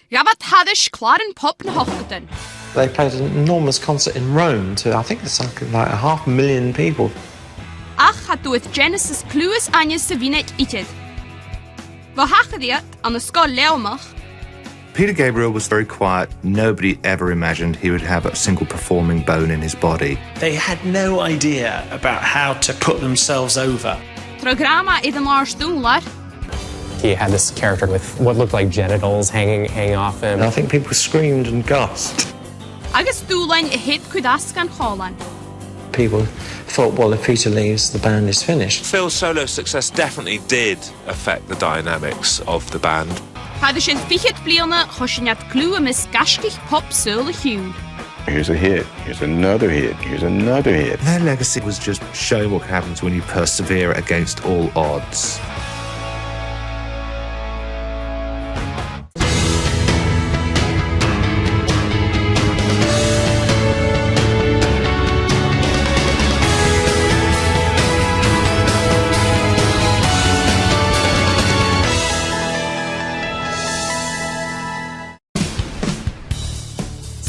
Gabbat hadish clarin pop na hochgatan. They played an enormous concert in Rome to, I think it's like 500,000 people. Ach had with Genesis clues anya savinet ited. Vahachadiat on the skull leomach. Peter Gabriel was very quiet. Nobody ever imagined he would have a single performing bone in his body. They had no idea about how to put themselves over. Programa idan lars doonlar. He had this character with what looked like genitals hanging off him. And I think people screamed and gasped. Agus dúlain a hit kudaskan Holland. People thought, well, if Peter leaves, the band is finished. Phil's solo success definitely did affect the dynamics of the band. Hadish in fichet bliana hoshinat clue mis gashkich pop solo hue. Here's a hit, here's another hit, here's another hit. Their legacy was just showing what happens when you persevere against all odds.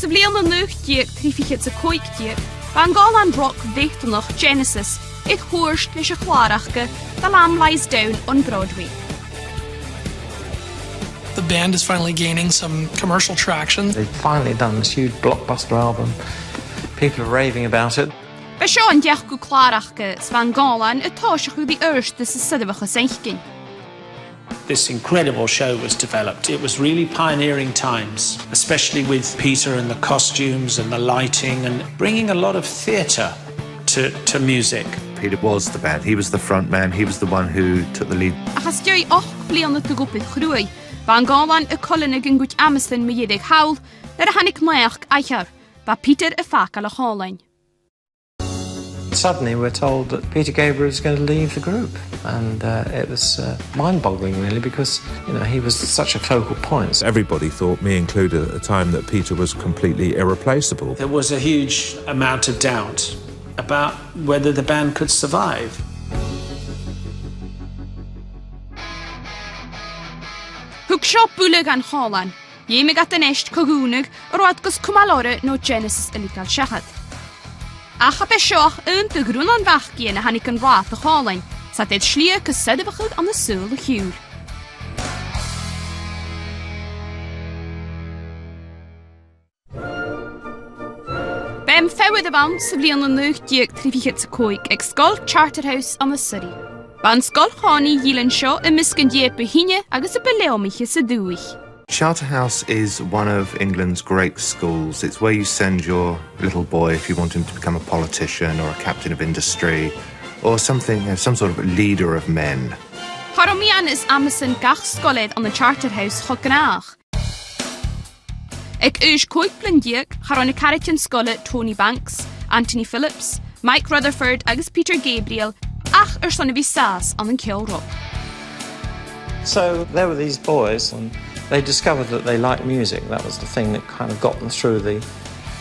Bliana nuchtdiek trifichet se koikdiek. Van Galan rock vechten noch Genesis. It hoorst leis a chlarachke. The Lamb Lies Down on Broadway. The band is finally gaining some commercial traction. They've finally done this huge blockbuster album. People are raving about it. Be seo an deach go chlarachke Van Galan a táise chu the eerste sa siddewacha seichgin. This incredible show was developed. It was really pioneering times, especially with Peter and the costumes and the lighting and bringing a lot of theatre to music. Peter was the band. He was the front man. He was the one who took the lead. Achas dei 8 bliana te gopit groei. Van Galan a collenig in gut Amerston me yedig haul, er hannig maach eicher, ba Peter a fakal a haulein. Suddenly we're told that Peter Gabriel is going to leave the group, and it was mind-boggling really, because he was such a focal point. Everybody thought, me included at the time, that Peter was completely irreplaceable. There was a huge amount of doubt about whether the band could survive. Hug shop buleg an Holland. Jeme gat den echt kogunig, roat gus kumalore no Genesis elikal shachat. Ach be seoch yn de groen an wach gene han ik een raad de Holland. Zat dit schlier gus sedewachud an de sule huur. Beim fewe de wand se bli an de neug diek trifichet se koik ek skol Charterhouse an de city. Ban skol chani jilen seo en misken die behine agus a beleomiche se duich. Charterhouse is one of England's great schools. It's where you send your little boy if you want him to become a politician or a captain of industry or something, some sort of leader of men. Haromian is Amazon gach skoled an de Charterhouse chognach. Ek uis koik blindiek, haron carritin skolle Tony Banks, Anthony Phillips, Mike Rutherford agus Peter Gabriel, ach son vi sas an den Kilrock. So there were these boys, and they discovered that they liked music. That was the thing that kind of got them through the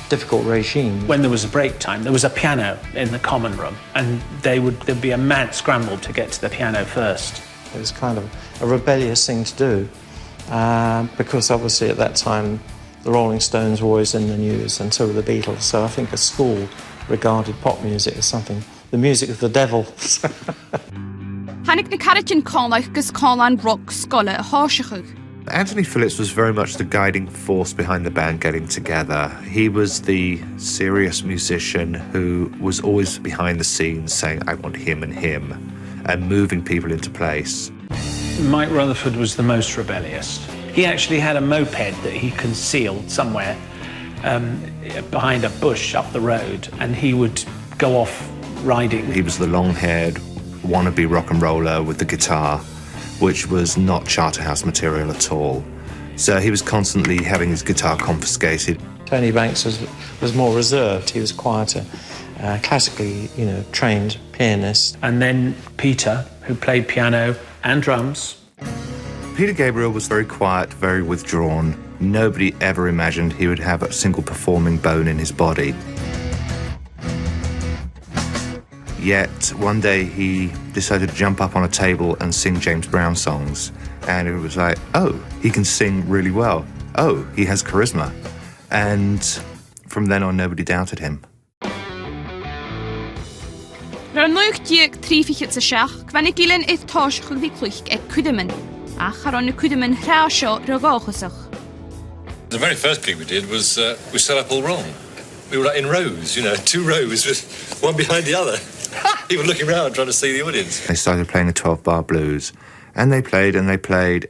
difficult regime. When there was a break time, there was a piano in the common room, and there'd be a mad scramble to get to the piano first. It was kind of a rebellious thing to do, because obviously at that time the Rolling Stones were always in the news, and so were the Beatles. So I think a school regarded pop music as something, the music of the devil. Hannig na carritin callach gus callan rock skolle a háisichuch. Anthony Phillips was very much the guiding force behind the band getting together. He was the serious musician who was always behind the scenes saying, I want him, and moving people into place. Mike Rutherford was the most rebellious. He actually had a moped that he concealed somewhere behind a bush up the road, and he would go off riding. He was the long-haired wannabe rock and roller with the guitar, which was not Charterhouse material at all. So he was constantly having his guitar confiscated. Tony Banks was more reserved. He was quieter, classically, trained pianist. And then Peter, who played piano and drums. Peter Gabriel was very quiet, very withdrawn. Nobody ever imagined he would have a single performing bone in his body. Yet one day he decided to jump up on a table and sing James Brown songs. And it was like, oh, he can sing really well. oh, he has charisma. And from then on, nobody doubted him. Rannoich diag trífichit sa seach, gwan gillen eith tosh chuldi cluich cudaman. Ach aron cudaman rhaasio ragachusach. The very first gig we did was we set up all wrong. We were like in rows, 2 rows with one behind the other. People looking around trying to see the audience. They started playing the 12-bar blues, and they played,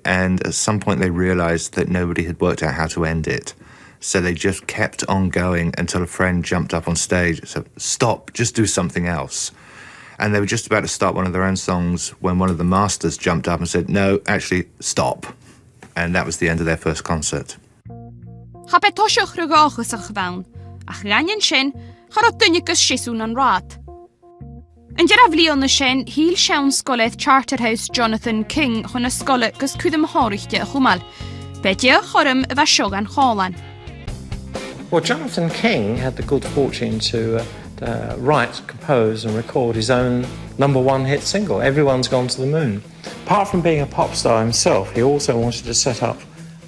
and at some point they realised that nobody had worked out how to end it. So they just kept on going until a friend jumped up on stage and said, stop, just do something else. And they were just about to start one of their own songs when one of the masters jumped up and said, no, actually, stop. And that was the end of their first concert. Chapet tosioch ragachusach gwaun, ach ganyan sin, charot dunnigus shisún an rat. Yn jarafli on the shen, heel shaun skoleth Charterhouse Jonathan King chun a skolet gus cudum horichte chumal. Bedje chorum vashogan cholan. Well, Jonathan King had the good fortune to write, compose and record his own #1 hit single, Everyone's Gone to the Moon. Apart from being a pop star himself, he also wanted to set up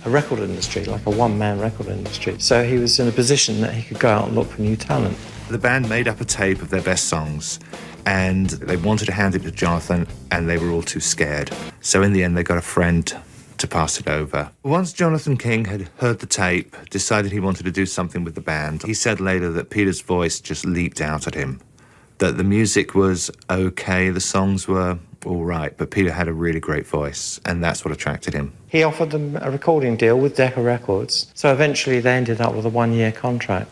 a record industry, like a one-man record industry. So he was in a position that he could go out and look for new talent. The band made up a tape of their best songs, and they wanted to hand it to Jonathan, and they were all too scared. So in the end, they got a friend to pass it over. Once Jonathan King had heard the tape, decided he wanted to do something with the band, he said later that Peter's voice just leaped out at him, that the music was okay, the songs were all right, but Peter had a really great voice, and that's what attracted him. He offered them a recording deal with Decca Records, so eventually they ended up with a 1-year contract.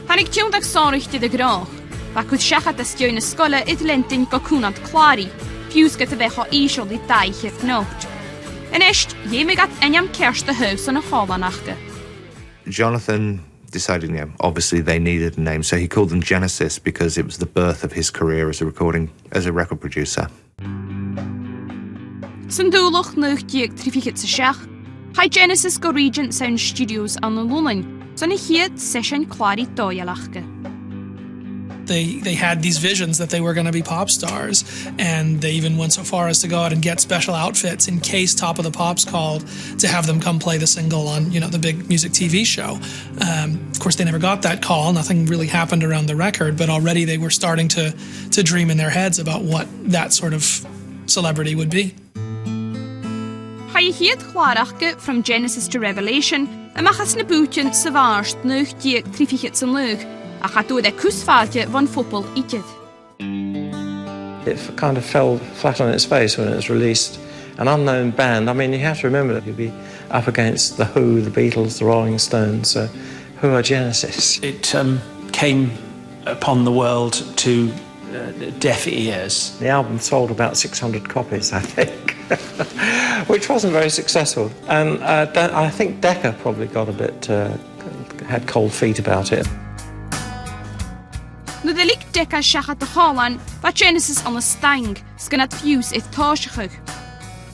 Hannig tiwndag sonrichte de grach, va cud shachat a stioin a skola it lentin gocunant clari, piusgat a vecho isol di daichit nocht. En esht, jemigat enyam kerst the house on a halanachte. Jonathan decided, obviously they needed a name, so he called them Genesis because it was the birth of his career as a record producer. Sandulach nuch diag trifichit sa shach, hai Genesis go Regent Sound Studios an the Lunin, so ni hiet session clari doyalachke. They had these visions that they were going to be pop stars, and they even went so far as to go out and get special outfits in case Top of the Pops called to have them come play the single on, the big music TV show. Of course, they never got that call. Nothing really happened around the record, but already they were starting to dream in their heads about what that sort of celebrity would be. Hai hiet clarachke from Genesis to Revelation, a machas na bootjen sa varst nuch diag trifichit sa lug. Ach had door de kusfaaltje van football itet. It kind of fell flat on its face when it was released. An unknown band. I mean, you have to remember that you'd be up against The Who, The Beatles, The Rolling Stones. Who are Genesis? It came upon the world to deaf ears. The album sold about 600 copies, I think, which wasn't very successful. And I think Decca probably got a bit, had cold feet about it. Nu de lik Decca shachat de Holland, va Genesis on the stang, skanat fuse it toshachug.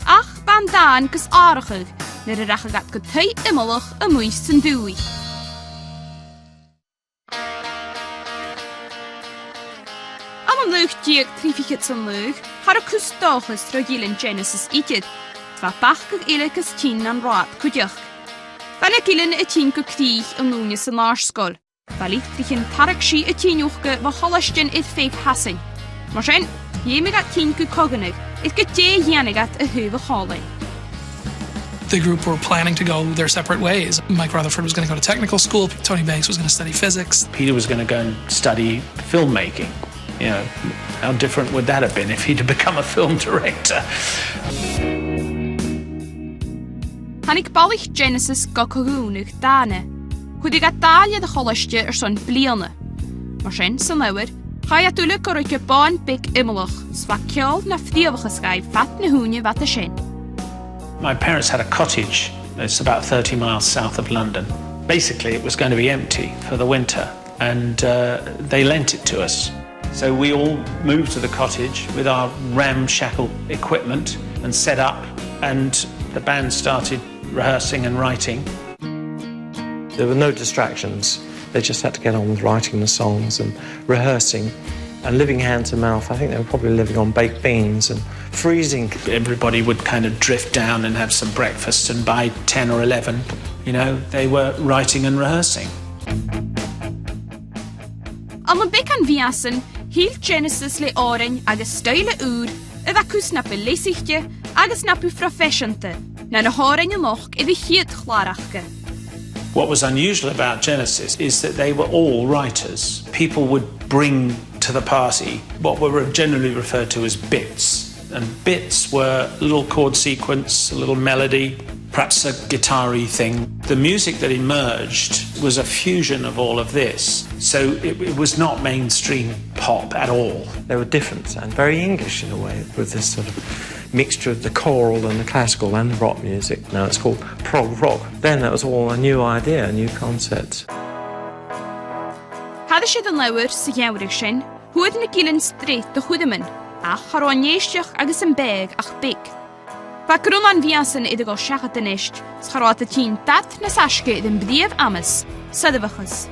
Ach, bandan gus arachug, nid a rachagat good tei immelach a muist and dewey. Am luch diag trifichits an lug, har a kustochus rogilin Genesis itit, va bachgug ilikus teen an rat kudjach. Van a gilin a teen go kriech an nunis an larskol. Vali trichin tarakshi a tinuchke va holashtin it fake hassing. Marsen, jemigat tinku kogenig, it get de yanigat a huve holling. The group were planning to go their separate ways. Mike Rutherford was going to go to technical school. Tony Banks was going to study physics. Peter was going to go and study filmmaking. How different would that have been if he'd have become a film director? Hannig balich Genesis go kogunig dane. Chud gat dalia de choliste son bliane. Marsen san lawer, ga ja tulle korrike baan big immelach, swa kjol na fdievige sky fat na hoenje wat de shin. My parents had a cottage. It's about 30 miles south of London. Basically, it was going to be empty for the winter, and they lent it to us. So we all moved to the cottage with our ramshackle equipment and set up, and the band started rehearsing and writing. There were no distractions. They just had to get on with writing the songs and rehearsing and living hand to mouth. I think they were probably living on baked beans and freezing. Everybody would kind of drift down and have some breakfast, and by 10 or 11, you know, they were writing and rehearsing. Am yn bec an fiasan, hielt Genesis le oren agus style ŵr, ydda cws na belesichtje agus na pu professiante, na na horen yn loch iddi hiet chlarachge. What was unusual about Genesis is that they were all writers. People would bring to the party what were generally referred to as bits. And bits were a little chord sequence, a little melody, perhaps a guitar-y thing. The music that emerged was a fusion of all of this. So it was not mainstream pop at all. They were different and very English in a way, with this sort of mixture of the choral and the classical and the rock music. Now it's called prog rock. Then that was all a new idea, a new concept. Hadde sydd yn lawer sy'n iawrig sy'n, hwyd na gilyn streit dy chwydymyn, ach charoaniaistioch agus yn beg ach big. Fa grwn an fiasan iddo go siachat yn eist, scharoat y tîn dat na sasge idyn bdiaf amas, sydfachas.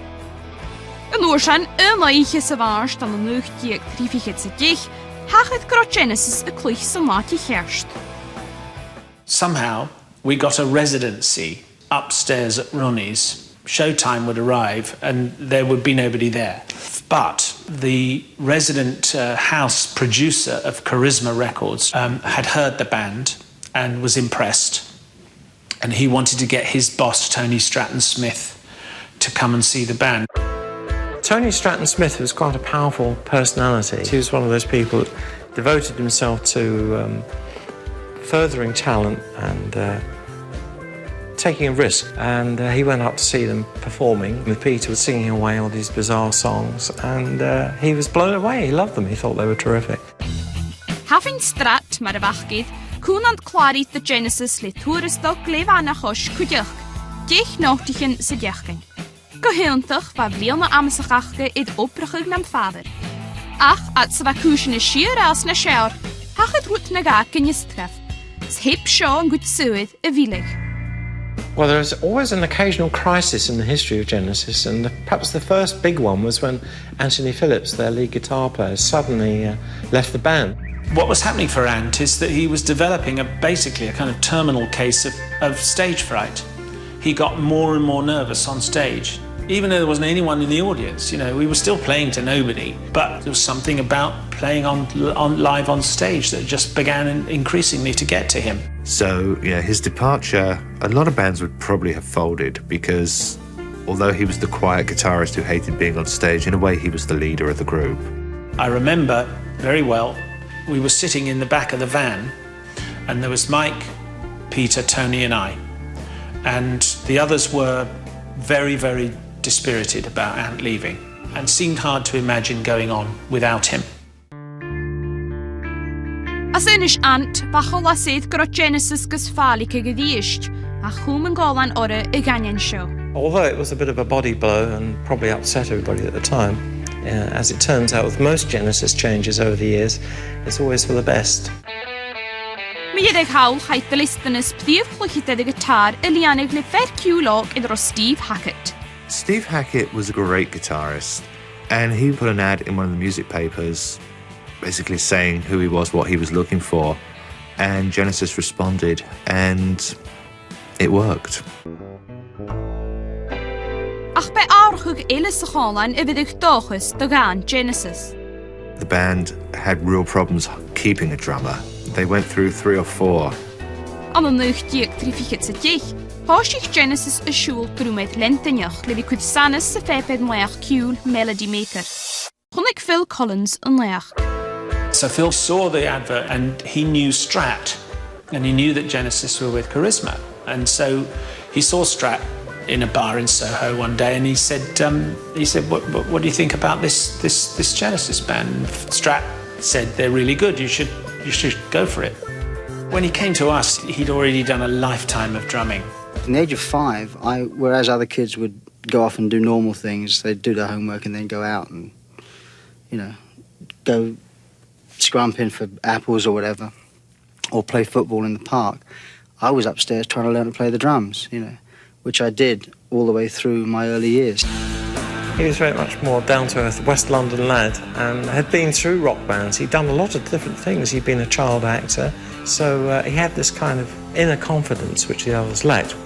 Yn oorsan, laiche sy farst dan yn uwch diag trifichet sy gich, hachyd gro Genesis y clych sy'n lati cherst. Somehow, we got a residency upstairs at Ronnie's. Showtime would arrive and there would be nobody there. But the resident house producer of Charisma Records had heard the band and was impressed. And he wanted to get his boss, Tony Stratton-Smith, to come and see the band. Tony Stratton-Smith was quite a powerful personality. He was one of those people that devoted himself to furthering talent and taking a risk, and he went up to see them performing with Peter singing away all these bizarre songs, and he was blown away. He loved them. He thought they were terrific. Having Strat mar y fachgydd, cwnant clarit the Genesis le toeristog glef anna chos cwdiach, geich nochtichen sy diachgen. Goheintach va vliel na amsachachge id oprachig nam vader. Ach, at sy va cwsyn y sier as na siawr, hachyd roet na gag yn ystgraf. Ship sio yn gwyd sywydd y filig. Well, there's always an occasional crisis in the history of Genesis, and perhaps the first big one was when Anthony Phillips, their lead guitar player, suddenly left the band. What was happening for Ant is that he was developing basically a kind of terminal case of stage fright. He got more and more nervous on stage. Even though there wasn't anyone in the audience, you know, we were still playing to nobody, but there was something about playing on live on stage that just began increasingly to get to him. So, yeah, his departure, a lot of bands would probably have folded because although he was the quiet guitarist who hated being on stage, in a way he was the leader of the group. I remember very well, we were sitting in the back of the van and there was Mike, Peter, Tony and I. And the others were very, very dispirited about Ant leaving and seemed hard to imagine going on without him. As inish Ant, bachol a sydd gro Genesis gysfali cygyddiist, a chwm yn golan ore y ganyan show. Although it was a bit of a body blow and probably upset everybody at the time, as it turns out with most Genesis changes over the years, it's always for the best. Mi ydych hawl haid y listeners prif chlychyd y gitar y lianig le fer ciwlog idro Steve Hackett. Steve Hackett was a great guitarist, and he put an ad in one of the music papers basically saying who he was, what he was looking for, and Genesis responded, and it worked. Ach be archwg elis y cholan y fydych dochus dogan Genesis. The band had real problems keeping a drummer. They went through 3 or 4. An yn uwch diag trifichet sy diech, hoosich Genesis y siŵl drwmed lentenjach le fi cwyd sanes sy feped mleach ciwl Melody Maker. Chwnig Phil Collins yn leach. So Phil saw the advert and he knew Strat and he knew that Genesis were with Charisma. And so he saw Strat in a bar in Soho one day and he said, what do you think about this Genesis band? And Strat said, they're really good, you should go for it. When he came to us, he'd already done a lifetime of drumming. At the age of 5, whereas other kids would go off and do normal things, they'd do their homework and then go out and, you know, go scrumping for apples or whatever, or play football in the park. I was upstairs trying to learn to play the drums, you know, which I did all the way through my early years. He was very much more down-to-earth West London lad and had been through rock bands. He'd done a lot of different things. He'd been a child actor, so he had this kind of inner confidence which the others lacked.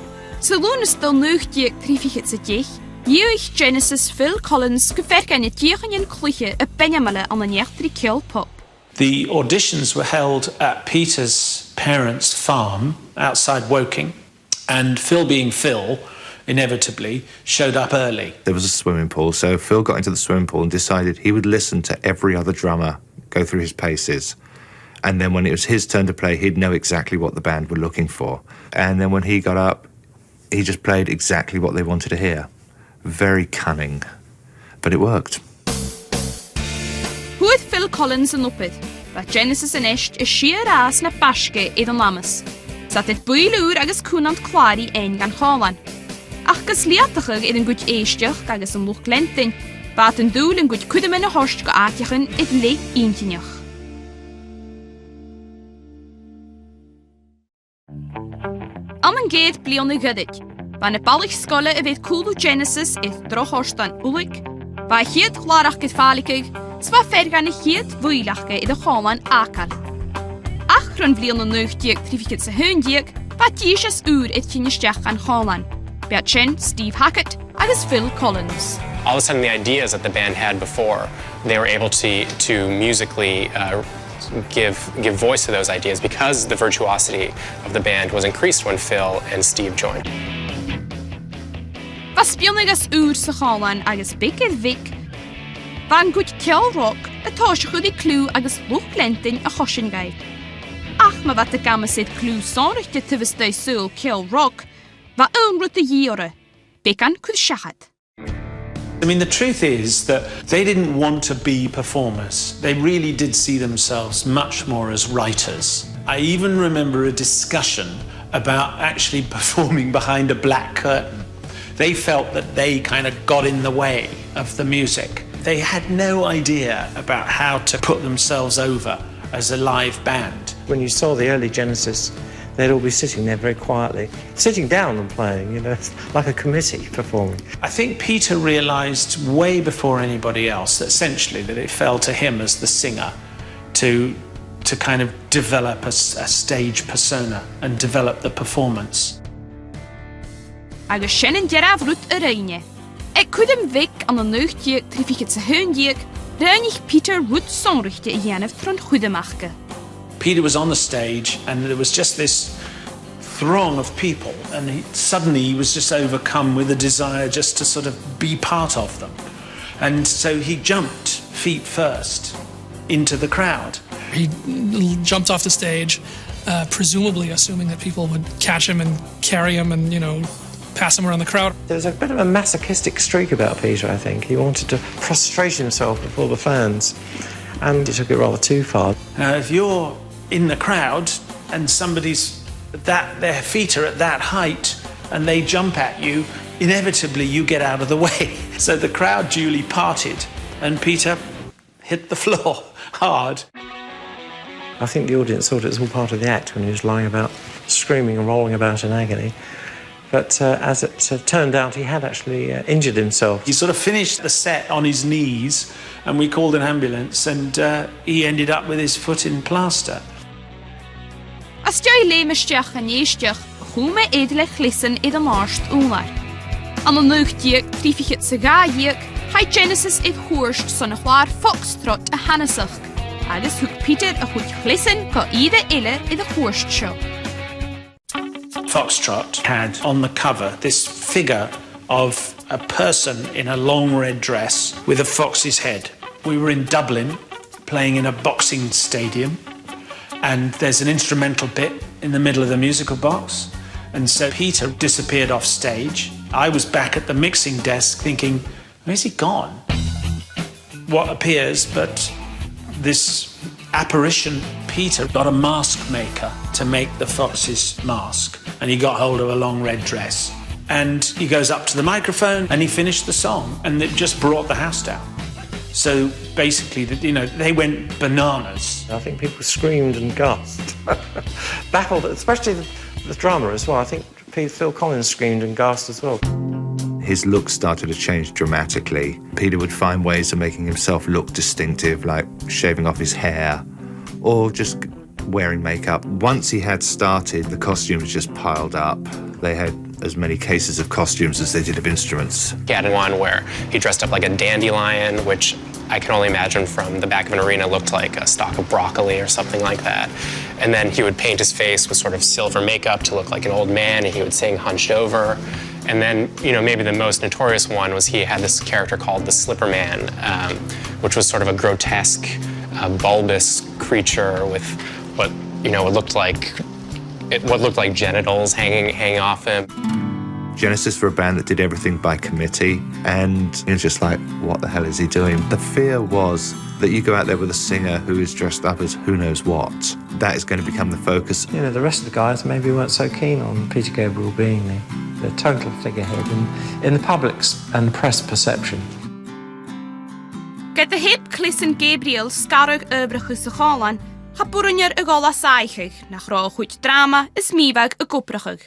Sa lúnas dal nuchtí trífiche sa diech, Iuich Genesis Phil Collins gefergan het diegen in cluche a benjamale an an jechtri kill pop. The auditions were held at Peter's parents' farm outside Woking, and Phil, being Phil, inevitably showed up early. There was a swimming pool, so Phil got into the swimming pool and decided he would listen to every other drummer go through his paces. And then when it was his turn to play, he'd know exactly what the band were looking for. And then when he got up, he just played exactly what they wanted to hear. Very cunning, but it worked. Hoe het Phil Collins an uppid, dat Genesis an est is sheer as na baske iad an lamas. Zat het builúr agus cúnant clari ein gan chálan. Ach gus liatachig iad an gut eisteach agus an luch glentin, bat an dúl an gut cudamen a horst go aatiachan iad le eintineach. Am an géad blion na gydig, ba na ballich skolle a bheit coolú Genesis is droch horst an ulig, ba hiad chlarach gyd falikig, swa fergan na hiad vuilachge iad a chálan akal. Ach rhan blion na nuchtiag trifikit sa hundiag, ba tiesias uur it kinnisteach an chálan. Beat Steve Hackett agus Phil Collins. All of a sudden, the ideas that the band had before, they were able to musically give voice to those ideas because the virtuosity of the band was increased when Phil and Steve joined. Was spionigas uur sa chálan agus bigid vic, van goed kill rock, a tosje goed die clue agus luchtlenting a chosjengai. Ach, maar wat de gamme zit clue zonrichte te wistui sul kill rock, va onrutte jere, bekan kud shachat. I mean, the truth is that they didn't want to be performers. They really did see themselves much more as writers. I even remember a discussion about actually performing behind a black curtain. They felt that they kind of got in the way of the music. They had no idea about how to put themselves over as a live band. When you saw the early Genesis, they'd all be sitting there very quietly, sitting down and playing, you know, like a committee performing. I think Peter realised way before anybody else that essentially that it fell to him as the singer to kind of develop a stage persona and develop the performance. Agus shennin derav rut a reine. Ek kudem weg an an nuchtje trifikit sa hundiek, reinig Peter rut sonrichte I janef tron goedemachke. Peter was on the stage and there was just this throng of people and suddenly he was just overcome with a desire just to sort of be part of them. And so he jumped feet first into the crowd. He jumped off the stage, presumably assuming that people would catch him and carry him and, you know, pass him around the crowd. There was a bit of a masochistic streak about Peter, I think. He wanted to prostrate himself before the fans, and he took it rather too far. Now, if you're in the crowd and their feet are at that height and they jump at you, inevitably you get out of the way. So the crowd duly parted and Peter hit the floor hard. I think the audience thought it was all part of the act when he was lying about, screaming and rolling about in agony. But as it turned out, he had actually injured himself. He sort of finished the set on his knees and we called an ambulance and he ended up with his foot in plaster. As jij lemesteach en jeesteach, hoe me edele glissen in de marst onlaar. An de nuchtje triefig het segaaiek, hij Genesis het hoorst zonnig waar foxtrot a hannesach. Agus hoek Peter a goed glissen ko ieder ille in de hoorst show. Foxtrot had on the cover this figure of a person in a long red dress with a fox's head. We were in Dublin playing in a boxing stadium and there's an instrumental bit in the middle of the musical box and so Peter disappeared off stage. I was back at the mixing desk thinking, where's he gone? What appears but this apparition, Peter got a mask maker to make the fox's mask and he got hold of a long red dress and he goes up to the microphone and he finished the song and it just brought the house down. So basically, you know, they went bananas. I think people screamed and gasped, baffled, especially the drummer as well. I think Phil Collins screamed and gasped as well. his look started to change dramatically. Peter would find ways of making himself look distinctive, like shaving off his hair or just wearing makeup. Once he had started, the costumes just piled up. They had as many cases of costumes as they did of instruments. He had one where he dressed up like a dandelion, which I can only imagine from the back of an arena looked like a stalk of broccoli or something like that. And then he would paint his face with sort of silver makeup to look like an old man, and he would sing hunched over. And then, maybe the most notorious one was he had this character called the Slipper Man, which was sort of a grotesque, bulbous creature with what looked like genitals hanging off him. Genesis were a band that did everything by committee, and it's just like, what the hell is he doing? The fear was that you go out there with a singer who is dressed up as who knows what. That is going to become the focus. The rest of the guys maybe weren't so keen on Peter Gabriel being the total figurehead in the public's and press perception. Gyda heb Clison Gabriel scarog öbrachus y cholan, ha bwrwnier y gola saichig, nach ro chwyd drama is mifag y gwbrachig.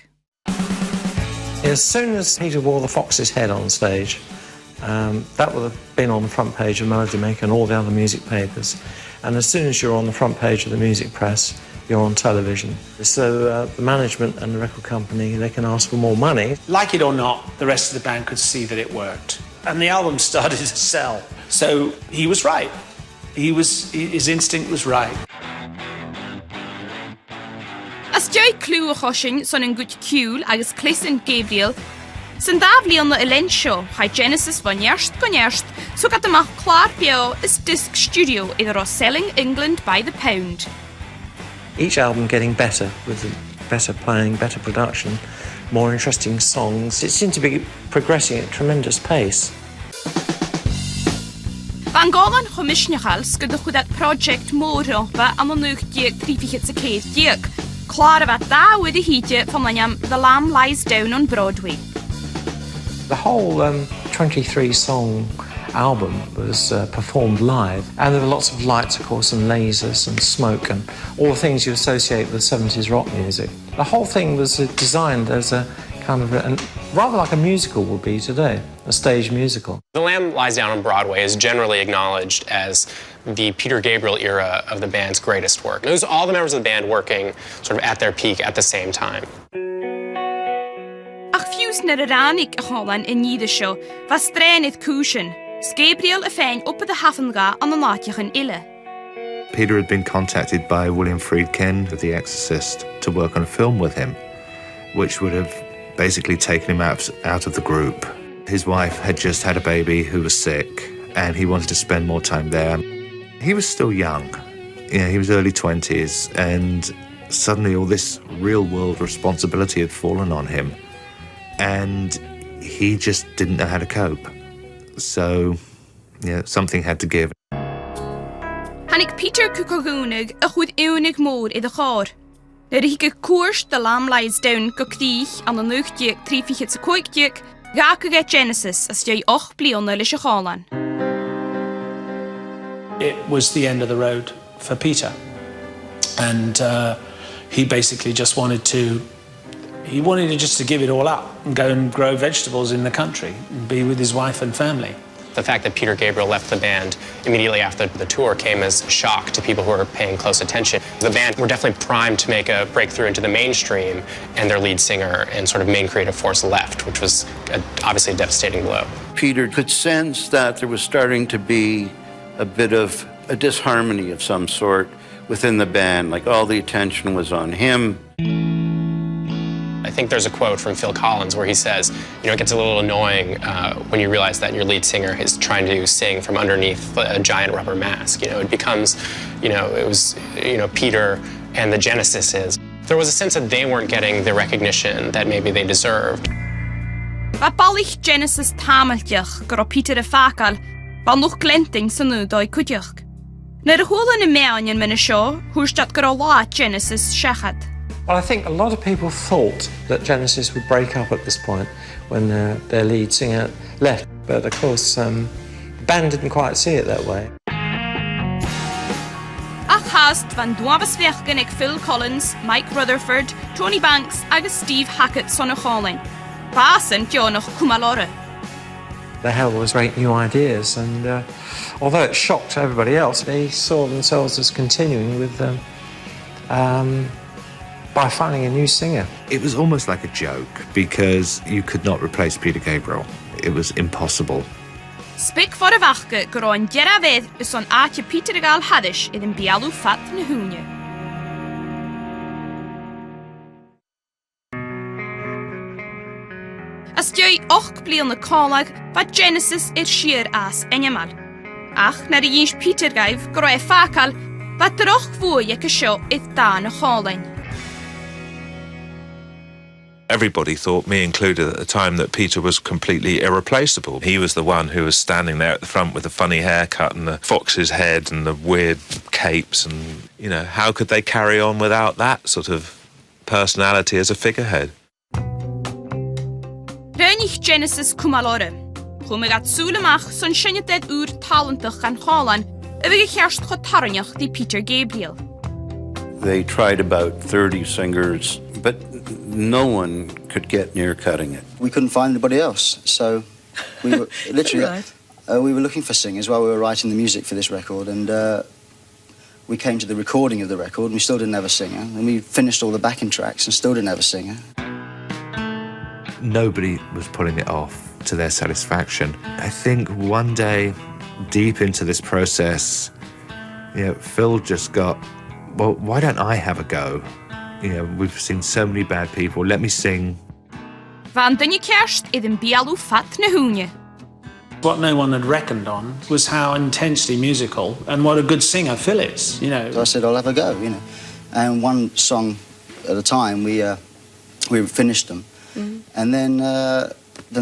As soon as Peter wore the fox's head on stage, that would have been on the front page of Melody Maker and all the other music papers. And as soon as you're on the front page of the music press, you're on television. So the management and the record company, they can ask for more money. Like it or not, the rest of the band could see that it worked. And the album started to sell. So he was right. His instinct was right. As joy clú a chosin son yn gwyd ciwl agos Clison Gabriel, sy'n daflu on the elensio, chai Genesis van yerst gon yerst, so gat ymach clar bio is disc studio iddo ro selling England by the pound. Each album getting better, with better playing, better production, more interesting songs. It seemed to be progressing at a tremendous pace. Van golan chomisniachal sgyd chwyd at project moro ba am o'n nwch diag trifich at y diag. Clar about da wedi hydje from The Lamb Lies Down on Broadway. The whole 23-song album was performed live, and there were lots of lights, of course, and lasers and smoke and all the things you associate with 70s rock music. The whole thing was designed as a kind of rather like a musical would be today, a stage musical. The Lamb Lies Down on Broadway is generally acknowledged as the Peter Gabriel era of the band's greatest work. It was all the members of the band working sort of at their peak at the same time. Ach fiws na ranig a cholan in nida show, was strenid cushion. Gabriel a fein up at the hafenga on the natjach ille. Peter had been contacted by William Friedkin of The Exorcist to work on a film with him, which would have basically taken him out of the group. His wife had just had a baby who was sick, and he wanted to spend more time there. He was still young, he was early 20s, and suddenly all this real-world responsibility had fallen on him, and he just didn't know how to cope. So, something had to give. Hannig Peter Kukogunig a chwyd unig môr I the chor. Yr hi gycwrs The Lamb Lies Down go crych an an nuch diag trifich at coig diag, ga get Genesis as jay och blion na lish cholan. It was the end of the road for Peter. And he basically just wanted to just to give it all up and go and grow vegetables in the country and be with his wife and family. The fact that Peter Gabriel left the band immediately after the tour came as shock to people who were paying close attention. The band were definitely primed to make a breakthrough into the mainstream, and their lead singer and sort of main creative force left, which was obviously a devastating blow. Peter could sense that there was starting to be a bit of a disharmony of some sort within the band, like all the attention was on him. I think there's a quote from Phil Collins where he says, it gets a little annoying when you realize that your lead singer is trying to sing from underneath a giant rubber mask. It becomes, it was, Peter and the Genesis is. There was a sense that they weren't getting the recognition that maybe they deserved. Ba balich Genesis tameltjach gro Peter de Fakal, ba noch glenting sanu doi kudjach. Na de holen in meanjen men show, hoest dat gro la Genesis shachat. Well, I think a lot of people thought that Genesis would break up at this point when their lead singer left. But of course, the band didn't quite see it that way. Ach haast van Dwabas Vechgenig Phil Collins, Mike Rutherford, Tony Banks, agus Steve Hackett son Holling. Basen jo noch Kumalore. they had all these great new ideas, and although it shocked everybody else, they saw themselves as continuing with them by finding a new singer. It was almost like a joke because you could not replace Peter Gabriel. It was impossible. Spik for a vachke groen jera vedd is on aatje Peter gal hadish in een bialu fat na hoonje. As jy och blian na cálag va Genesis sheer as enjamal. Ach na die jins Peter gaif groe fakal va troch voor je seo da na chálain. Everybody thought, me included at the time, that Peter was completely irreplaceable. He was the one who was standing there at the front with the funny haircut and the fox's head and the weird capes, and, you know, how could they carry on without that sort of personality as a figurehead? Reinig Genesis kumalore. Chumegat sulemach son sinneted talentig gaan chálan, we gerst gotarnjach die Peter Gabriel. They tried about 30 singers, but no one could get near cutting it. We couldn't find anybody else, so we were literally we were looking for singers while we were writing the music for this record, and we came to the recording of the record and we still didn't have a singer, and we finished all the backing tracks and still didn't have a singer. Nobody was pulling it off to their satisfaction. I think one day, deep into this process, you know, Phil just got, well, why don't I have a go? You know, we've seen so many bad people. Let me sing. Van dunje kerst in bialu fat na hoonje. What no one had reckoned on was how intensely musical and what a good singer Phil is, you know. So I said, I'll have a go, you know. And one song at a time, we finished them. And then the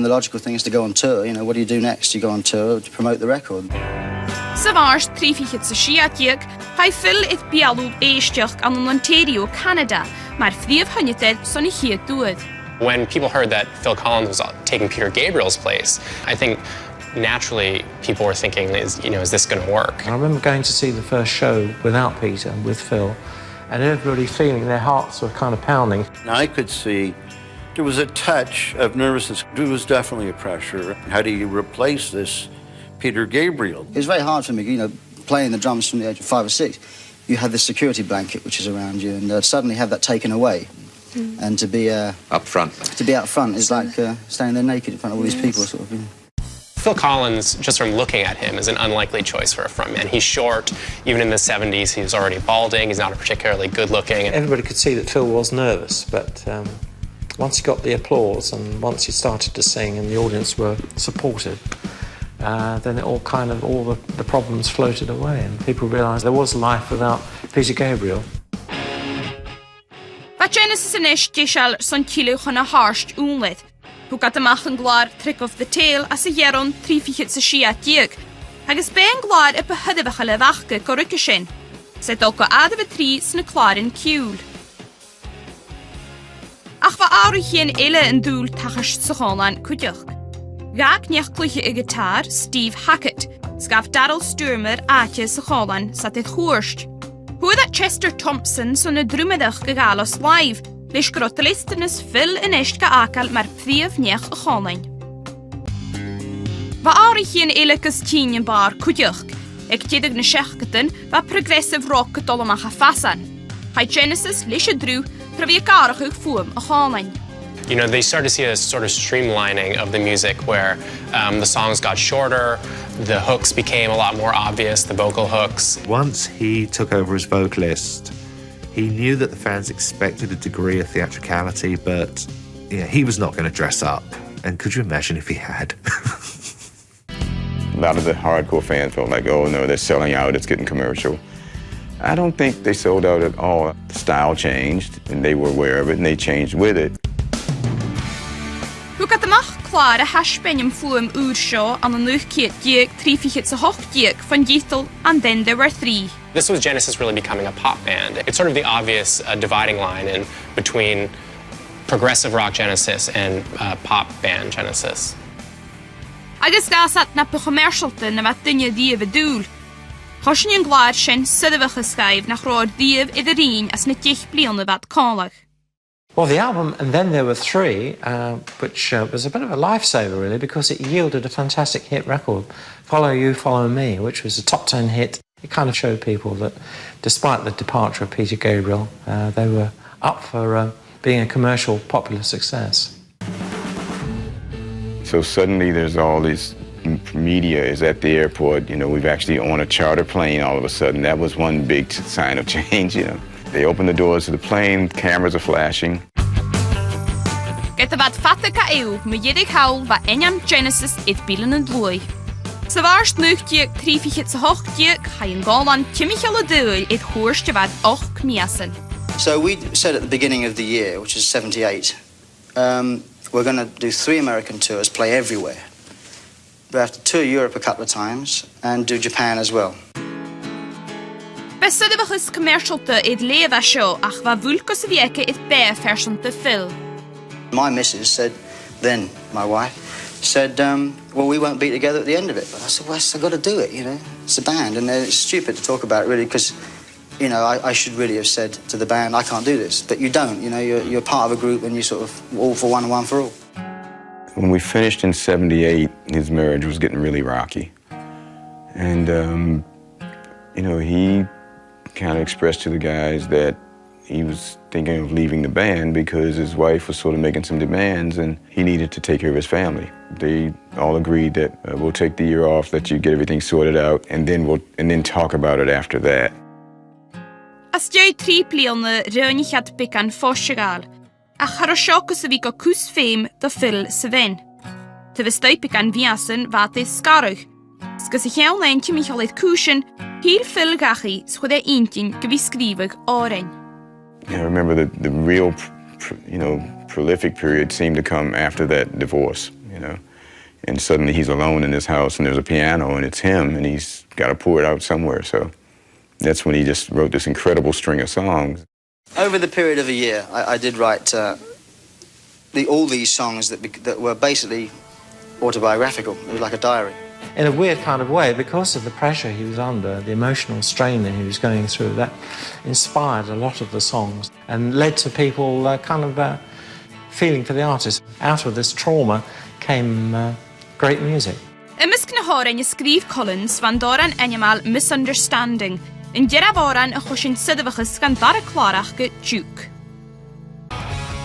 logical thing is to go on tour. You know, what do you do next? You go on tour to promote the record. Savars trefich sa shiatjek, hij Phil it bialu eestjach aan Ontario, Canada, maar vrief hunjeted son ik hier doet. When people heard that Phil Collins was taking Peter Gabriel's place, I think naturally people were thinking, is this going to work? I remember going to see the first show without Peter, with Phil, and everybody feeling their hearts were kind of pounding. I could see there was a touch of nervousness. There was definitely a pressure. How do you replace this Peter Gabriel? It was very hard for me, you know, playing the drums from the age of 5 or 6. You have this security blanket which is around you, and suddenly have that taken away. And to be up front. To be out front is like standing there naked in front of all these people, sort of. You know. Phil Collins, just from looking at him, is an unlikely choice for a frontman. He's short. Even in the 70s, he was already balding. He's not particularly good-looking. Everybody could see that Phil was nervous, but once he got the applause and once he started to sing and the audience were supportive, then it all the problems floated away and people realised there was life without Peter Gabriel. Wat Genesis in shall son kilo chana harsht unlet, who got the machen glad trick of the tail as a yeron trifichit sa shiat yek. Hagus ben glad up a hudevachale wachke korukishin. Set ook adeve tri sne klarin kiul. Ach va aurigien ele en doel tachas sacholan kudjach. Gak nechtliche a guitar Steve Hackett, scaf Daryl Sturmer aatje sacholan sat it hoorst. Hoe dat Chester Thompson son a drumedach gegalos live, leis grotelistenes Phil in echt geakal maar prief nech a cholein. Va aurigien elekas tienjen bar kudjach. Ik tiedig na shechketen va progressive rock getollemach a fassan. Hai Genesis leis a dru praviakarachug fuum a cholein. You know, they started to see a sort of streamlining of the music where the songs got shorter, the hooks became a lot more obvious, the vocal hooks. Once he took over as vocalist, he knew that the fans expected a degree of theatricality, but he was not going to dress up. And could you imagine if he had? A lot of the hardcore fans felt like, oh no, they're selling out, it's getting commercial. I don't think they sold out at all. The style changed, and they were aware of it, and they changed with it. Hoe gat amach klare hashpenjum fuum uurshow an een nuchkiet jeek trifichit sa hochjeek van Githel, and then there were 3. This was Genesis really becoming a pop band. It's sort of the obvious dividing line between progressive rock Genesis and pop band Genesis. Agus gasat na commercialte na wat dinge dieve doel. Hoshin yn glad shen sydde we geschrijf nach rood dief iedereen as net jich bliande wat kalig. Well, the album, and then there were three, which was a bit of a lifesaver, really, because it yielded a fantastic hit record, Follow You, Follow Me, which was a top 10 hit. It kind of showed people that despite the departure of Peter Gabriel, they were up for being a commercial, popular success. So suddenly there's all this media is at the airport. You know, we've actually on a charter plane all of a sudden. That was one big sign of change, you know. They open the doors to the plane, cameras are flashing. Gyda fad ffata ca yw, mae yedig hawl va enyam Genesis it bilen yn dlwy. Sa varst nuchtje trifichet sa hochtje, chayn golan timichel a dwyl it hoorstje vad och kmiasen. So we said at the beginning of the year, which is 78, we're going to do 3 American tours, play everywhere. We have to tour Europe a couple of times and do Japan as well. Besta de bachus commercial te it leva show ach va vulkos vieke it bear version te fill. My missus said, then my wife, said, well, we won't be together at the end of it. But I said, Wes, I've got to do it, you know. It's a band, and it's stupid to talk about it, really, because, you know, I should really have said to the band, I can't do this. But you don't, you know, you're part of a group and you sort of all for one and one for all. When we finished in 78, his marriage was getting really rocky. And, you know, he kind of expressed to the guys that he was thinking of leaving the band because his wife was sort of making some demands and he needed to take care of his family. They all agreed that we'll take the year off, let you get everything sorted out, and then talk about it after that. As jy tripli on the reunigheid pikan Portugal, a charoshoku se vi go kus fame the fill seven. Te vestui pikan viasen wat is skarug. Skas ich heel neintje mich al het kushen, hier fill gachi schode eentjen gewiskrivig oren. I remember the real, you know, prolific period seemed to come after that divorce, you know. And suddenly he's alone in his house and there's a piano and it's him and he's got to pour it out somewhere. So that's when he just wrote this incredible string of songs. Over the period of a year, I did write all these songs that were basically autobiographical. It was like a diary. In a weird kind of way, because of the pressure he was under, the emotional strain that he was going through, that inspired a lot of the songs and led to people feeling for the artist. Out of this trauma came great music. Ymysg na horen je skrif Collins van doran enimal misunderstanding, in jera voran a choshin siddeviges gan dar klarach ge juk.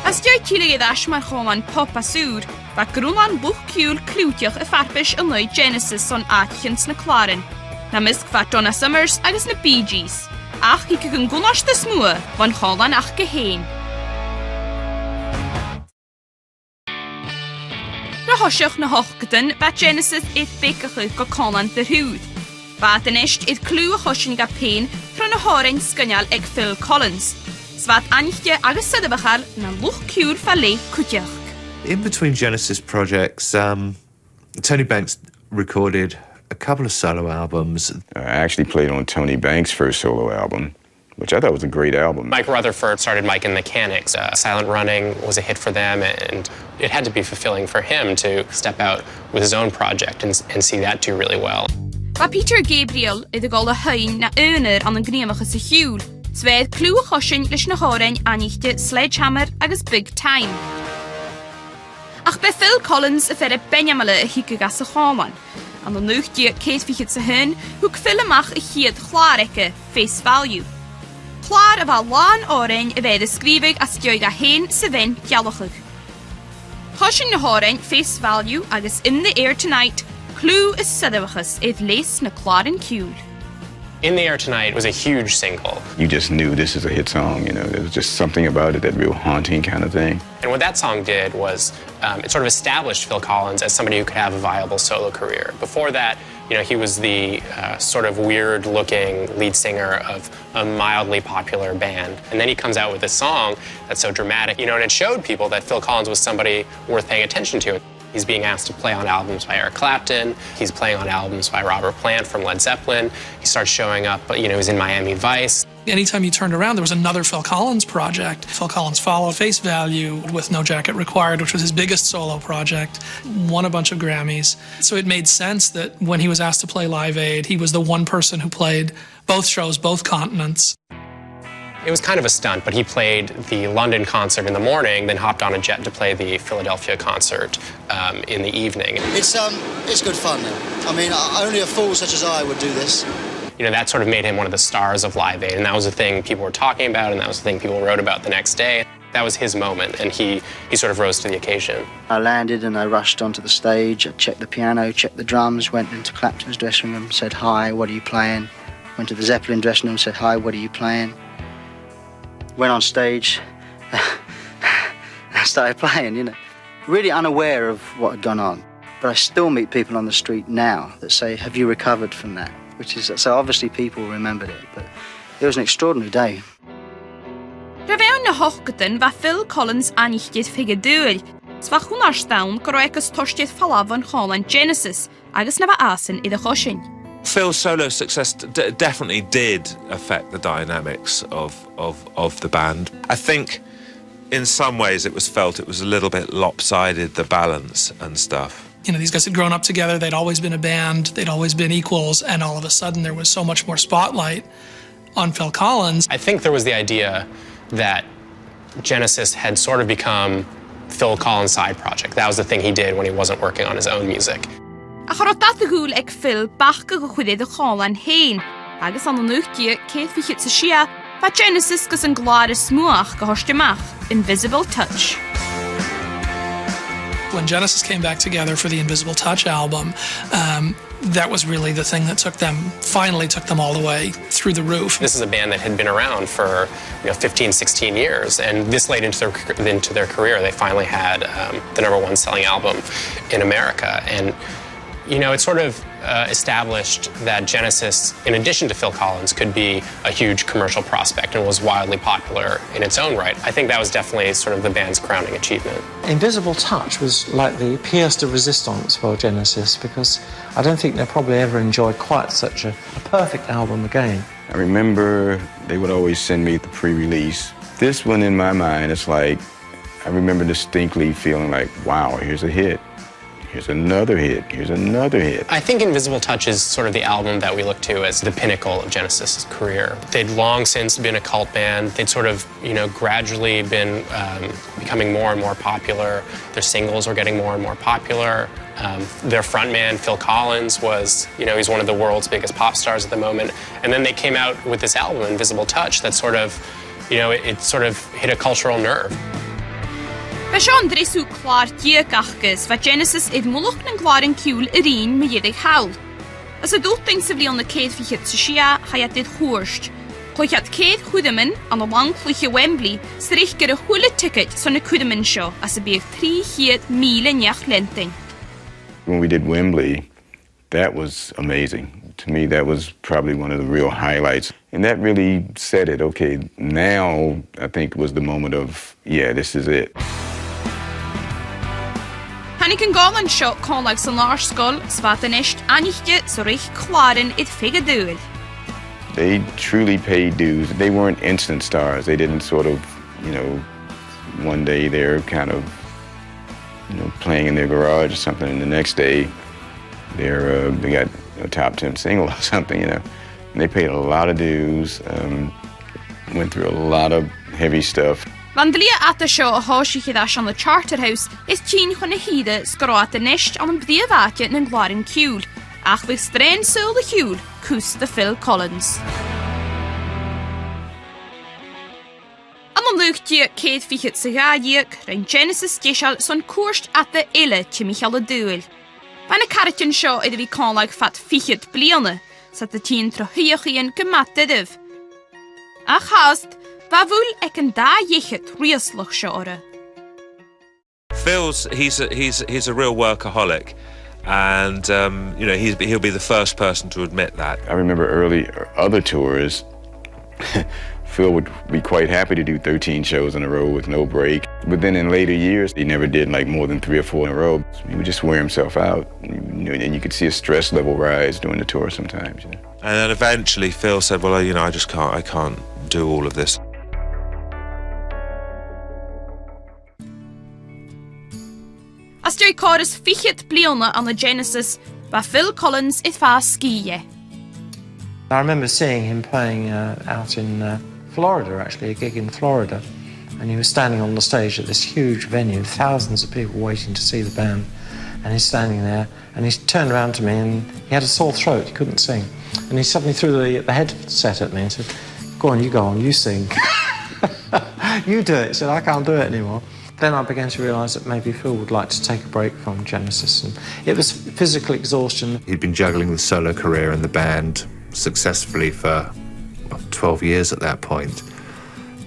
As jy chile dash maar gewoon pop asur, wat Groenland boekkiel kluutjig a farpish a nooit Genesis on Atkins na klaren. Na misk vat Donna Summers agus na Bee Gees. Ach, ik kan gunash de smoe, van Holland ach geheen. Na hoshach na hochgeten, wat Genesis it bekige go Holland der hoed. Wat en echt it kluwe hoshin ga peen, from na horen skanyal ek Phil Collins. Swat anchtje agus siddevigal na boekkiel falle kutjach. In between Genesis projects, Tony Banks recorded a couple of solo albums. I actually played on Tony Banks' first solo album, which I thought was a great album. Mike Rutherford started Mike and the Mechanics. Silent Running was a hit for them, and it had to be fulfilling for him to step out with his own project and see that do really well. Ba Peter Gabriel is de golle hein na euner an den gneemige se hiul. Zweed kluwe hoshin lish na horen anichte Sledgehammer agus Big Time. Ach bij Phil Collins verre Benjamale hieke gasse gaman. An de nuchtje keetviget se hun, hoek Phil mag hiet klarekke face value. Klaar of al laan oren weide skrivig as jy ga heen se wen jallachig. Hoshin na horen face value agus In the Air Tonight, clue is siddeviges it lees na klaren kuul. In the Air Tonight was a huge single. You just knew this is a hit song, you know. There was just something about it, that real haunting kind of thing. And what that song did was it sort of established Phil Collins as somebody who could have a viable solo career. Before that, you know, he was the sort of weird-looking lead singer of a mildly popular band. And then he comes out with this song that's so dramatic, you know, and it showed people that Phil Collins was somebody worth paying attention to. He's being asked to play on albums by Eric Clapton. He's playing on albums by Robert Plant from Led Zeppelin. He starts showing up, you know, he was in Miami Vice. Anytime you turned around, there was another Phil Collins project. Phil Collins followed Face Value with No Jacket Required, which was his biggest solo project, won a bunch of Grammys. So it made sense that when he was asked to play Live Aid, he was the one person who played both shows, both continents. It was kind of a stunt, but he played the London concert in the morning, then hopped on a jet to play the Philadelphia concert in the evening. It's good fun, though. I mean, only a fool such as I would do this. You know, that sort of made him one of the stars of Live Aid, and that was the thing people were talking about, and that was the thing people wrote about the next day. That was his moment, and he sort of rose to the occasion. I landed and I rushed onto the stage. I checked the piano, checked the drums, went into Clapton's dressing room, said, "Hi, what are you playing?" Went to the Zeppelin dressing room, said, "Hi, what are you playing?" Went on stage, I started playing, you know, really unaware of what had gone on. But I still meet people on the street now that say, "Have you recovered from that?" Which is, so obviously people remembered it, but it was an extraordinary day. Ra fewn na hochgatan va Phil Collins anichtydd fige dŵl. Sva chwn arstawn gyro agus tostydd falafon Holland Genesis, agus na va asin iddo choshin. Phil's solo success definitely did affect the dynamics of the band. I think in some ways it was felt it was a little bit lopsided, the balance and stuff. You know, these guys had grown up together, they'd always been a band, they'd always been equals, and all of a sudden there was so much more spotlight on Phil Collins. I think there was the idea that Genesis had sort of become Phil Collins' side project. That was the thing he did when he wasn't working on his own music. A chorot dat y gŵl ag Phil bach go chwydydd y cholan hein, agus an nwchtie ceith fichit sa sia, va Genesis gus yn glad y smwach go hostimach, Invisible Touch. When Genesis came back together for the Invisible Touch album, that was really the thing that finally took them all the way through the roof. This is a band that had been around for 15, 16 years, and this late into their career, they finally had the #1 selling album in America. And you know, it sort of established that Genesis, in addition to Phil Collins, could be a huge commercial prospect and was wildly popular in its own right. I think that was definitely sort of the band's crowning achievement. Invisible Touch was like the pièce de résistance for Genesis, because I don't think they'll probably ever enjoy quite such a perfect album again. I remember they would always send me the pre-release. This one in my mind, it's like, I remember distinctly feeling like, wow, here's a hit. Here's another hit, here's another hit. I think Invisible Touch is sort of the album that we look to as the pinnacle of Genesis' career. They'd long since been a cult band. They'd sort of, gradually been becoming more and more popular. Their singles were getting more and more popular. Their frontman, Phil Collins, was, he's one of the world's biggest pop stars at the moment. And then they came out with this album, Invisible Touch, that sort of, it sort of hit a cultural nerve. Fe Sean drisw clar diag achgus, va Genesis id mwlwch na'n glar yn ciwl yr un my iedig hawl. As y dwtting syfli on the ceid fichyd sa sia, hayadid hwrst. Cloichad ceid chwydymyn, an o lang cloichio Wembley, syrich gyda hwyl y ticket son y chwydymyn sio, as y bydd 300,000 niach lenting. When we did Wembley, that was amazing. To me, that was probably one of the real highlights. And that really said it. Okay, now I think was the moment of, yeah, this is it. Hannig yn golan sio colag sy'n larsgol, svat yn isht anichtje so rich klaren id fige dŵl. They truly paid dues. They weren't instant stars. They didn't sort of, one day they're kind of, playing in their garage or something, and the next day they got a top 10 single or something, And they paid a lot of dues, went through a lot of heavy stuff. Van dlia at y sio o hosi chyddas on the Charterhouse is tîn chwn y hydde sgro at y nisht on yn bdiefatje yn glarin ciwl, ach fydd strain syl y ciwl, cws the Phil Collins. Am yn lwgtje ceid fichyd sy gadiag, rhain Genesis gesial son cwrst at y ile ti Michael y dŵl. Van y cartyn sio iddo fi conlag fat fichyd blianne, sat y tîn tro hyoch i'n gymatedyf. Ach hast, Bavul ek een da yichet riaslach shore. Phil's he's a real workaholic, and he'll be the first person to admit that. I remember other tours, Phil would be quite happy to do 13 shows in a row with no break. But then in later years, he never did like more than 3 or 4 in a row. He would just wear himself out, and you could see his stress level rise during the tour sometimes. And then eventually Phil said, "Well, I can't do all of this." As dwi chorus fichyd bliona on the Genesis, va Phil Collins i fa skiye. I remember seeing him playing out in Florida, actually, a gig in Florida. And he was standing on the stage at this huge venue, thousands of people waiting to see the band. And he's standing there, and he turned around to me, and he had a sore throat, he couldn't sing. And he suddenly threw the headset at me and said, go on, you sing. You do it. He said, I can't do it anymore. Then I began to realise that maybe Phil would like to take a break from Genesis. And it was physical exhaustion. He'd been juggling the solo career and the band successfully for 12 years at that point.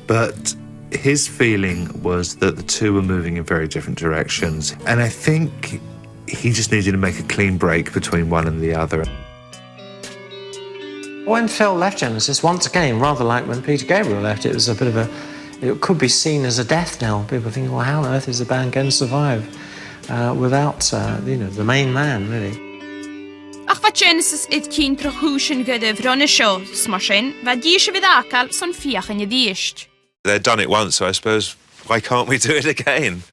But his feeling was that the two were moving in very different directions. And I think he just needed to make a clean break between one and the other. When Phil left Genesis, once again, rather like when Peter Gabriel left, it was a bit of a... It could be seen as a death knell. People think, well, how on earth is the band going to survive without, the main man, really? Ach fa Genesis id cyn trachwysyn gyda fron y sio, smosyn, fa dis y fydd acal son fiach yn y ddysg. They'd done it once, so I suppose, why can't we do it again?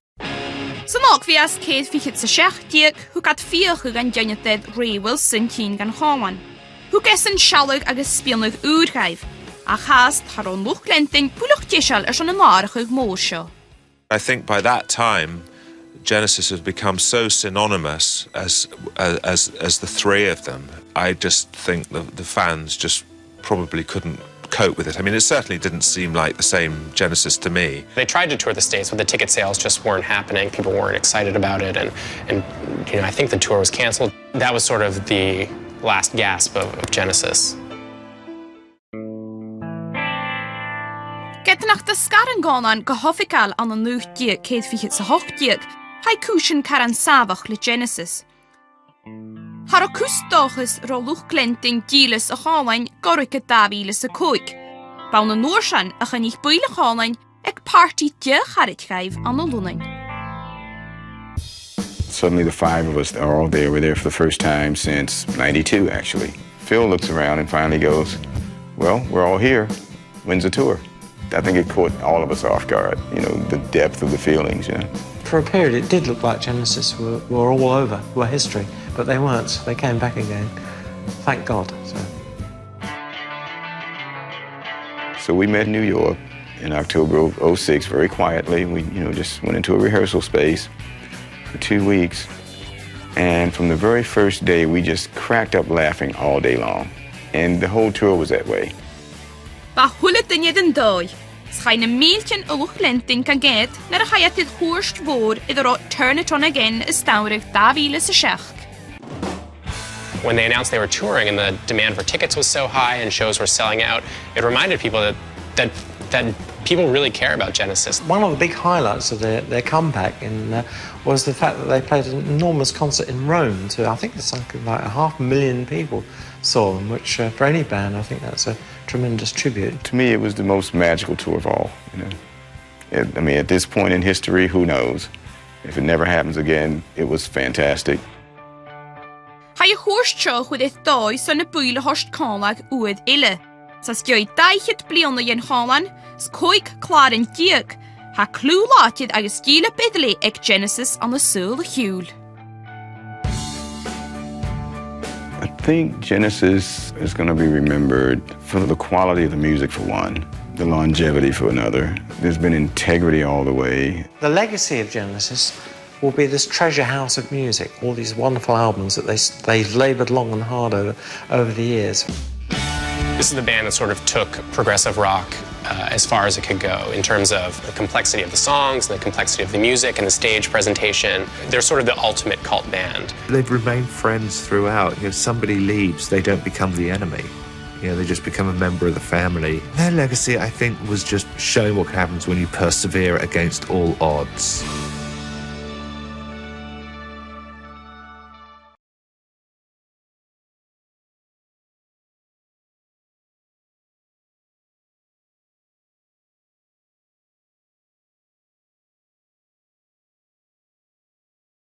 So nog fi as ceid fi chyd sa siach diag, hw gad fiach gan dynnydd Ray Wilson cyn gan Chawan. Hw gesyn sialwg ag ysbielnydd ŵrgaif. A chast haron lwch glentyn pwylwch disial ys yn y marach ag môsio. I think by that time, Genesis had become so synonymous as the three of them. I just think the fans just probably couldn't cope with it. I mean, it certainly didn't seem like the same Genesis to me. They tried to tour the States, but the ticket sales just weren't happening. People weren't excited about it, and I think the tour was canceled. That was sort of the last gasp of Genesis. Get nach da scaran gonan gohofical an an nuch diag ceid fi chyd sa hoch diag, hai cwsyn caran safach le Genesis. Har o cwstochus ro lwch glentyn dilis a chalain gorig y dafilis a cwig. Bawn y norsan a chan ich bwyl a chalain ag party diag harit gaif an o lunain. Suddenly the five of us are all there. We're there for the first time since '92, actually. Phil looks around and finally goes, well, we're all here. When's the tour? I think it caught all of us off guard, the depth of the feelings, For a period, it did look like Genesis were all over, were history, but they weren't. They came back again. Thank God. So we met in New York in October of '06 very quietly. We, just went into a rehearsal space for 2 weeks. And from the very first day, we just cracked up laughing all day long. And the whole tour was that way. Ba hullet yn ydyn doi. Schain y meeltjen o lwch lentyn can ged, nar a chaiat ydd hwrst fôr iddo ro turn it on again ystawrig da filis y siach. When they announced they were touring and the demand for tickets was so high and shows were selling out, it reminded people that people really care about Genesis. One of the big highlights of their comeback was the fact that they played an enormous concert in Rome to, I think, something like 500,000 people saw them, which for any band, I think that's a tremendous tribute. To me, it was the most magical tour of all. At this point in history, who knows? If it never happens again, it was fantastic. Ha je hwrst sio chwyd eith doi son y bwyl y host calag wyd ille. Sas dioi daichet blion yen chalan, scoig clar yn diag, ha clw latid ag ysgil y bedli ag Genesis an y sŵl hiwl. I think Genesis is going to be remembered for the quality of the music, for one, the longevity for another. There's been integrity all the way. The legacy of Genesis will be this treasure house of music, all these wonderful albums that they've laboured long and hard over the years. This is the band that sort of took progressive rock as far as it could go in terms of the complexity of the songs, the complexity of the music and the stage presentation. They're sort of the ultimate cult band. They've remained friends throughout. If somebody leaves, they don't become the enemy. They just become a member of the family. Their legacy, I think, was just showing what happens when you persevere against all odds.